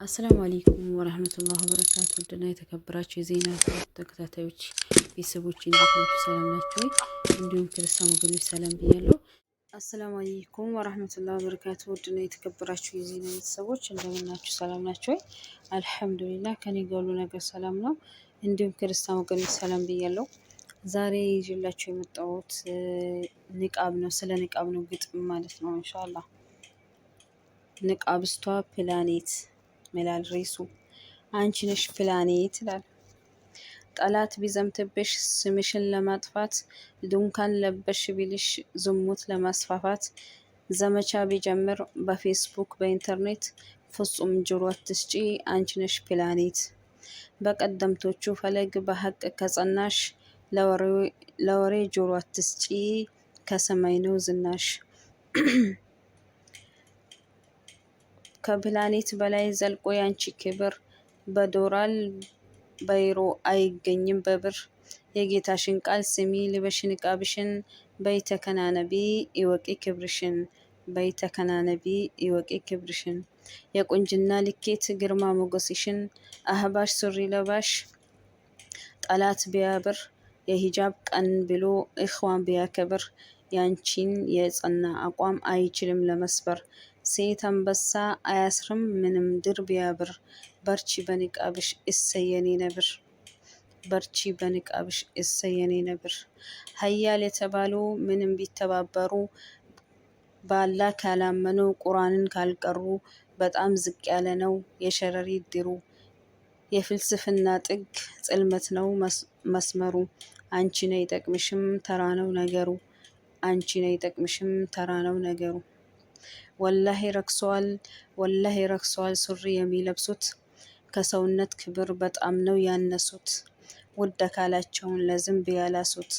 አሰላሙ አለይኩም ወራህመቱላሂ ወበረካቱ። ውድና የተከበራችሁ የዜና ተከታታዮች ቤተሰቦች እንዴት ናችሁ? ሰላም ናችሁ ወይ? እንዲሁም ክርስቲያን ወገኖች ሰላም ብያለሁ። አሰላሙ አለይኩም ወራህመቱላሂ ወበረካቱ። ውድና የተከበራችሁ የዜና ቤተሰቦች እንደምን ናችሁ? ሰላም ናችሁ ወይ? አልሐምዱሊላህ ከኔ ጋር ሁሉ ነገር ሰላም ነው። እንዲሁም ክርስቲያን ወገኖች ሰላም ብያለሁ። ዛሬ ይዤላችሁ የመጣሁት ንቃብ ነው። ስለ ንቃብ ነው ግጥም ማለት ነው ኢንሻአላህ። ንቃብስቷ ፕላኔት ይላል ርዕሱ። አንቺ ነሽ ፕላኔት ይላል። ጠላት ቢዘምትብሽ ስምሽን ለማጥፋት ድንኳን ለበሽ ቢልሽ ዝሙት ለማስፋፋት ዘመቻ ቢጀምር በፌስቡክ በኢንተርኔት ፍጹም ጆሮ አትስጪ አንቺ ነሽ ፕላኔት። በቀደምቶቹ ፈለግ በሀቅ ከጸናሽ ለወሬ ጆሮ አትስጪ ከሰማይ ነው ዝናሽ። ከፕላኔት በላይ ዘልቆ ያንቺ ክብር በዶላር በዩሮ አይገኝም በብር። የጌታሽን ቃል ስሚ ልበሽ ንቃብሽን በይተከናነቢ ይወቂ ክብርሽን በይተከናነቢ ይወቂ ክብርሽን። የቁንጅና ልኬት ግርማ ሞገስሽን አህባሽ ሱሪ ለባሽ ጠላት ቢያብር የሂጃብ ቀን ብሎ እኽዋን ቢያከብር ያንቺን የጸና አቋም አይችልም ለመስበር። ሴት አንበሳ አያስርም ምንም ድር ቢያብር በርቺ በንቃብሽ እሰየኔ ነብር በርቺ በንቃብሽ እሰየኔ ነብር። ሀያል የተባሉ ምንም ቢተባበሩ በአላህ ካላመኑ ቁርአንን ካልቀሩ በጣም ዝቅ ያለ ነው የሸረሪት ድሩ። የፍልስፍና ጥግ ጽልመት ነው መስመሩ። አንቺ ነይ ጠቅምሽም ተራ ነው ነገሩ አንቺ ነይ ጠቅምሽም ተራ ነው ነገሩ። ወላሂ ረክሷል ሱሪ የሚለብሱት ከሰውነት ክብር በጣም ነው ያነሱት። ውድ አካላቸውን ለዝንብ ያላሱት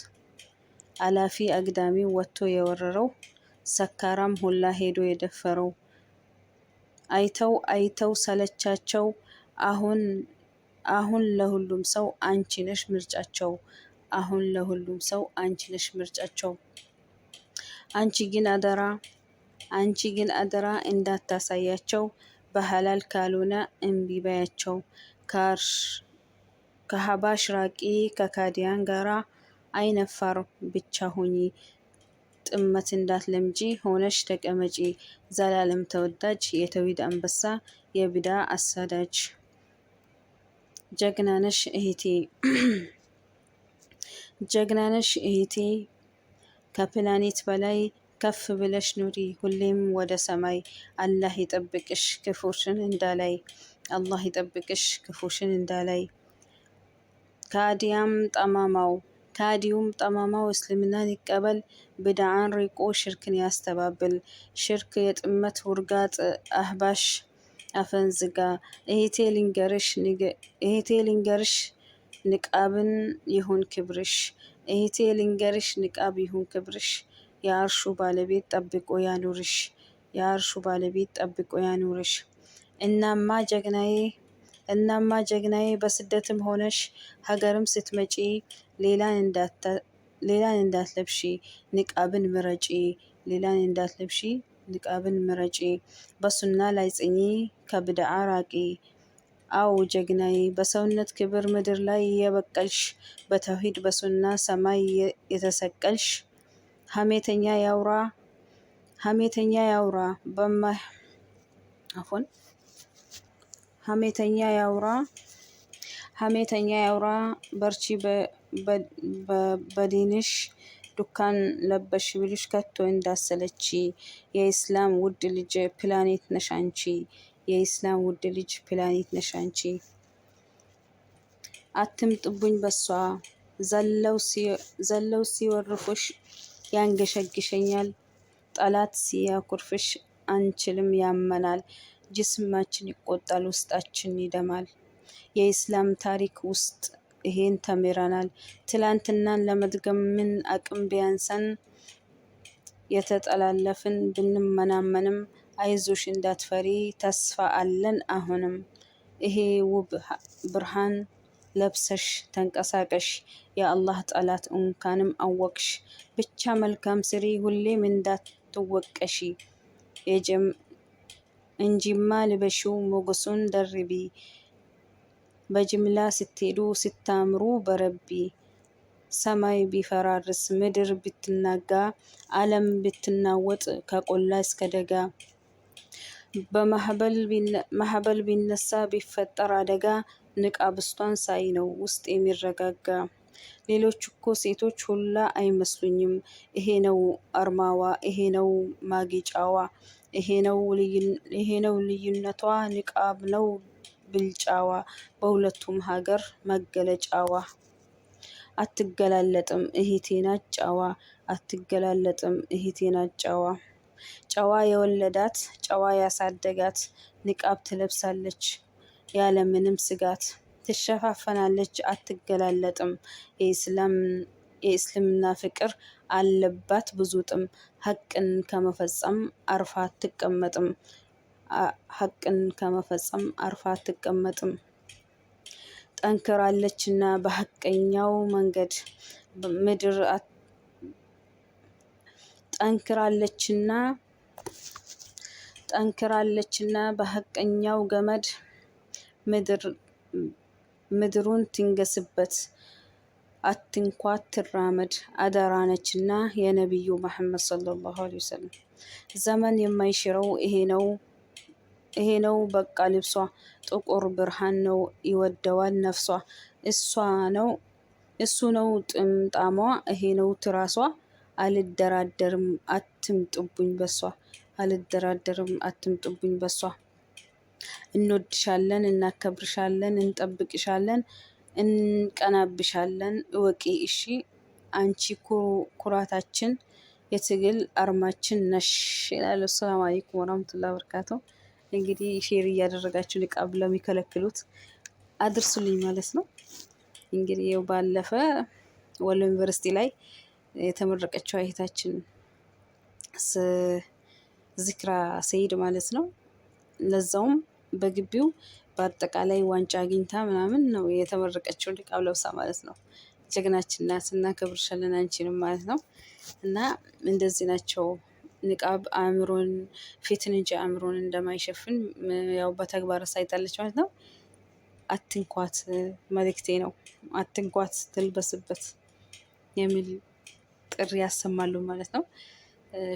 አላፊ አግዳሚ ወጥቶ የወረረው ሰካራም ሁላ ሄዶ የደፈረው። አይተው ሰለቻቸው አሁን ለሁሉም ሰው አንቺ ነሽ ምርጫቸው አሁን ለሁሉም ሰው አንቺ ነሽ ምርጫቸው። አንቺ ግን አደራ እንዳታሳያቸው በሐላል ካልሆነ እምቢ በያቸው። ከሀባሽ ራቂ ከካዲያን ጋራ አይነፋር ብቻ ሁኚ ጥመት እንዳትለምጂ ሆነሽ ተቀመጪ። ዘላለም ተወዳጅ የተውሂድ አንበሳ የቢዳ አሳዳጅ። ጀግናነሽ እህቴ ከፕላኔት በላይ ከፍ ብለሽ ኑሪ ሁሌም ወደ ሰማይ። አላህ ይጠብቅሽ ክፉሽን እንዳላይ አላህ ይጠብቅሽ ክፉሽን እንዳላይ። ከአዲዩም ጠማማው እስልምናን ይቀበል ብድዓን ርቆ ሽርክን ያስተባብል። ሽርክ የጥመት ውርጋጥ አህባሽ አፈንዝጋ። እህቴ ልንገርሽ ንቃብን ይሁን ክብርሽ እህቴ ልንገርሽ ንቃብ ይሁን ክብርሽ። የአርሹ ባለቤት ጠብቆ ያኑርሽ የአርሹ ባለቤት ጠብቆ ያኑርሽ። እናማ ጀግናዬ በስደትም ሆነሽ ሀገርም ስትመጪ ሌላን እንዳትለብሺ ንቃብን ምረጪ ሌላን እንዳትለብሺ ንቃብን ምረጪ። በሱና ላይ ጽኚ ከብድዓ ራቂ። አዎ ጀግናዬ በሰውነት ክብር ምድር ላይ የበቀልሽ በተውሂድ በሱና ሰማይ የተሰቀልሽ። ሀሜተኛ ያውራ በርቺ በዲንሽ ዱካን ለበሽ ቢልሽ ከቶ እንዳሰለቺ። የኢስላም ውድ ልጅ ፕላኔት ነሽ አንቺ የኢስላም ውድ ልጅ ፕላኔት ነሽ አንቺ። አትምጡብኝ በሷ ዘለው ሲወርፉሽ ያንገሸግሸኛል። ጠላት ሲያኮርፍሽ አንችልም ያመናል። ጅስማችን ይቆጣል ውስጣችን ይደማል። የኢስላም ታሪክ ውስጥ ይሄን ተምረናል። ትላንትናን ለመድገም ምን አቅም ቢያንሰን የተጠላለፍን ብንመናመንም አይዞሽ እንዳትፈሪ ተስፋ አለን አሁንም። ይሄ ውብ ብርሃን ለብሰሽ ተንቀሳቀሽ የአላህ ጠላት እንኳንም አወቅሽ። ብቻ መልካም ስሪ ሁሌም እንዳትወቀሺ። እንጂማ ልበሺው ሞገሱን ደርቢ በጅምላ ስትሄዱ ስታምሩ በረቢ ሰማይ ቢፈራርስ ምድር ብትናጋ ዓለም ብትናወጥ ከቆላ እስከ ደጋ በማዕበል ቢነሳ ቢፈጠር አደጋ ንቃብስቷን ሳይ ነው ውስጥ የሚረጋጋ። ሌሎች እኮ ሴቶች ሁላ አይመስሉኝም ይሄ ነው አርማዋ ይሄ ነው ማጌጫዋ ይሄ ነው ልዩነቷ ንቃብ ነው ብልጫዋ በሁለቱም ሀገር መገለጫዋ። አትገላለጥም እህቴ ናት ጨዋ አትገላለጥም እህቴ ናት ጨዋ። ጨዋ የወለዳት ጨዋ ያሳደጋት ንቃብ ትለብሳለች ያለምንም ስጋት ትሸፋፈናለች አትገላለጥም። የእስልምና ፍቅር አለባት ብዙ ጥም ሀቅን ከመፈጸም አርፋ አትቀመጥም ሀቅን ከመፈጸም አርፋ አትቀመጥም። ጠንክራለችና በሀቀኛው መንገድ ምድር ጠንክራለችና በሀቀኛው ገመድ ምድሩን ትንገስበት አትንኳት ትራመድ አደራ ነችና የነቢዩ መሐመድ ሰለላሁ ዐለይሂ ወሰለም። ዘመን የማይሽረው ይሄ ነው በቃ ልብሷ ጥቁር ብርሃን ነው ይወደዋል ነፍሷ። እሱ ነው ጥምጣሟ ይሄ ነው ትራሷ አልደራደርም አትምጡብኝ በሷ አልደራደርም አትምጡብኝ በሷ። እንወድሻለን እናከብርሻለን እንጠብቅሻለን እንቀናብሻለን እወቂ እሺ አንቺ ኩራታችን የትግል አርማችን ነሽ ይላል። ሰላም አለይኩም ወራህመቱላሂ ወበረካቱ። እንግዲህ ሼር እያደረጋችሁ ንቃብ ለሚከለክሉት አድርሱልኝ ማለት ነው። እንግዲህ ይኸው ባለፈ ወሎ ዩኒቨርሲቲ ላይ የተመረቀችው እህታችን ዝክራ ሰይድ ማለት ነው። ለዛውም በግቢው በአጠቃላይ ዋንጫ አግኝታ ምናምን ነው የተመረቀችው ንቃብ ለብሳ ማለት ነው። ጀግናችን ናት እናከብርሻለን አንቺንም ማለት ነው። እና እንደዚህ ናቸው። ንቃብ አእምሮን ፊትን እንጂ አእምሮን እንደማይሸፍን ያው በተግባር አሳይታለች ማለት ነው። አትንኳት መልእክቴ ነው። አትንኳት ትልበስበት የሚል ጥሪ ያሰማሉ ማለት ነው።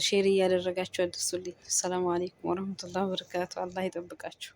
ሼር እያደረጋችሁ አድርሱልኝ። ሰላም አለይኩም ወረህመቱላሂ ወበረካቱ። አላህ ይጠብቃችሁ።